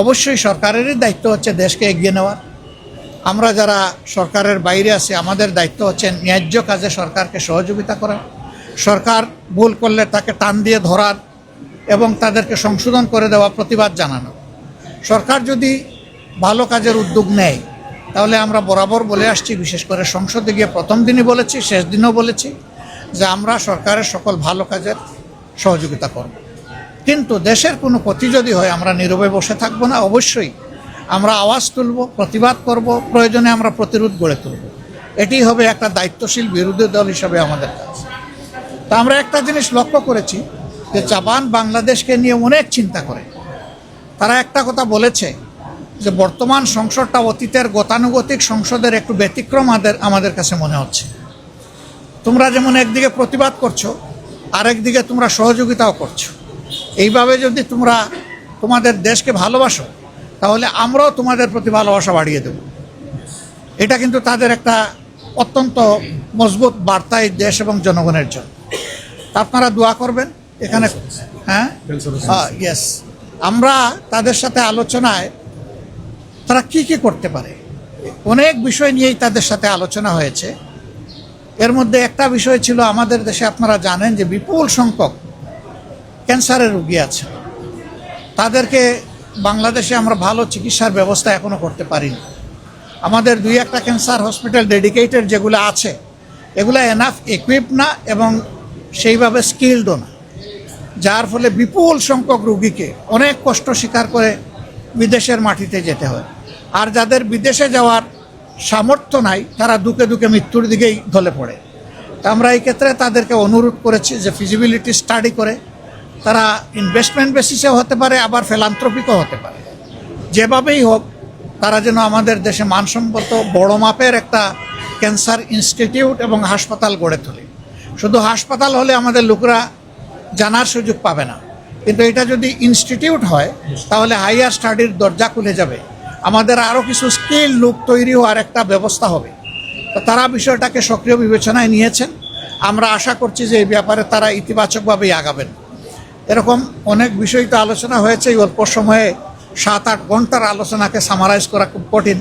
অবশ্যই সরকারেরই দায়িত্ব হচ্ছে দেশকে এগিয়ে নেওয়ার। আমরা যারা সরকারের বাইরে আছি আমাদের দায়িত্ব হচ্ছে ন্যায্য কাজে সরকারকে সহযোগিতা করা, সরকার ভুল করলে তাকে টান দিয়ে ধরার এবং তাদেরকে সংশোধন করে দেওয়া, প্রতিবাদ জানানো। সরকার যদি ভালো কাজের উদ্যোগ নেয় তাহলে আমরা বরাবর বলে আসছি, বিশেষ করে সংসদে গিয়ে প্রথম দিনই বলেছি, শেষ দিনও বলেছি যে আমরা সরকারের সকল ভালো কাজের সহযোগিতা করব। কিন্তু দেশের কোনো ক্ষতি যদি হয় আমরা নীরবে বসে থাকবো না, অবশ্যই আমরা আওয়াজ তুলব, প্রতিবাদ করব, প্রয়োজনে আমরা প্রতিরোধ গড়ে তুলব। এটি হবে একটা দায়িত্বশীল বিরোধী দল হিসাবে আমাদের কাজ। তা আমরা একটা জিনিস লক্ষ্য করেছি যে জাপান বাংলাদেশকে নিয়ে অনেক চিন্তা করে। তারা একটা কথা বলেছে যে বর্তমান সংসদটা অতীতের গতানুগতিক সংসদের একটু ব্যতিক্রম আমাদের কাছে মনে হচ্ছে। তোমরা যেমন একদিকে প্রতিবাদ করছো, আরেকদিকে তোমরা সহযোগিতাও করছো। এইভাবে যদি তোমরা তোমাদের দেশকে ভালোবাসো তাহলে আমরাও তোমাদের প্রতি ভালোবাসা বাড়িয়ে দেব। এটা কিন্তু তাদের একটা অত্যন্ত মজবুত বার্তা এই দেশ এবং জনগণের জন্য। তা আপনারা দোয়া করবেন এখানে। হ্যাঁ, ইয়েস, আমরা তাদের সাথে আলোচনায় তারা কি কি করতে পারে অনেক বিষয় নিয়েই তাদের সাথে আলোচনা হয়েছে। এর মধ্যে একটা বিষয় ছিল, আমাদের দেশে আপনারা জানেন যে বিপুল সংখ্যক ক্যান্সারের রোগী আছে। তাদেরকে বাংলাদেশে আমরা ভালো চিকিৎসার ব্যবস্থা এখনও করতে পারিনি। আমাদের 2-1টা ক্যান্সার হসপিটাল ডেডিকেটেড যেগুলো আছে এগুলো এনাফ ইকুইপ না এবং সেইভাবে স্কিলডও না, যার ফলে বিপুল সংখ্যক রোগীকে অনেক কষ্ট স্বীকার করে বিদেশের মাটিতে যেতে হয়। আর যাদের বিদেশে যাওয়ার সামর্থ্য নাই তারা দুকে দুকে মৃত্যুর দিকেই ঢলে পড়ে। তা আমরা এই ক্ষেত্রে তাদেরকে অনুরোধ করেছি যে ফিজিবিলিটি স্টাডি করে, তারা ইনভেস্টমেন্ট বেসিসেও হতে পারে, আবার ফিলান্থ্রপিকও হতে পারে, যেভাবেই হোক তারা যেন আমাদের দেশে মানসম্মত বড় মাপের একটা ক্যান্সার ইনস্টিটিউট এবং হাসপাতাল গড়ে তোলে। শুধু হাসপাতাল হলে আমাদের লোকরা জানার সুযোগ পাবে না, কিন্তু এটা যদি ইনস্টিটিউট হয় তাহলে হাইয়ার স্টাডির দরজা খুলে যাবে, আমাদের আরও কিছু স্কিল লোক তৈরি হওয়ার একটা ব্যবস্থা হবে। তো তারা বিষয়টাকে সক্রিয় বিবেচনায় নিয়েছেন। আমরা আশা করছি যে এই ব্যাপারে তারা ইতিবাচকভাবেই আগাবেন। এরকম অনেক বিষয় তো আলোচনা হয়েছে। অল্প সময়ে 7-8 ঘন্টার আলোচনাকে সামারাইজ করা খুব কঠিন।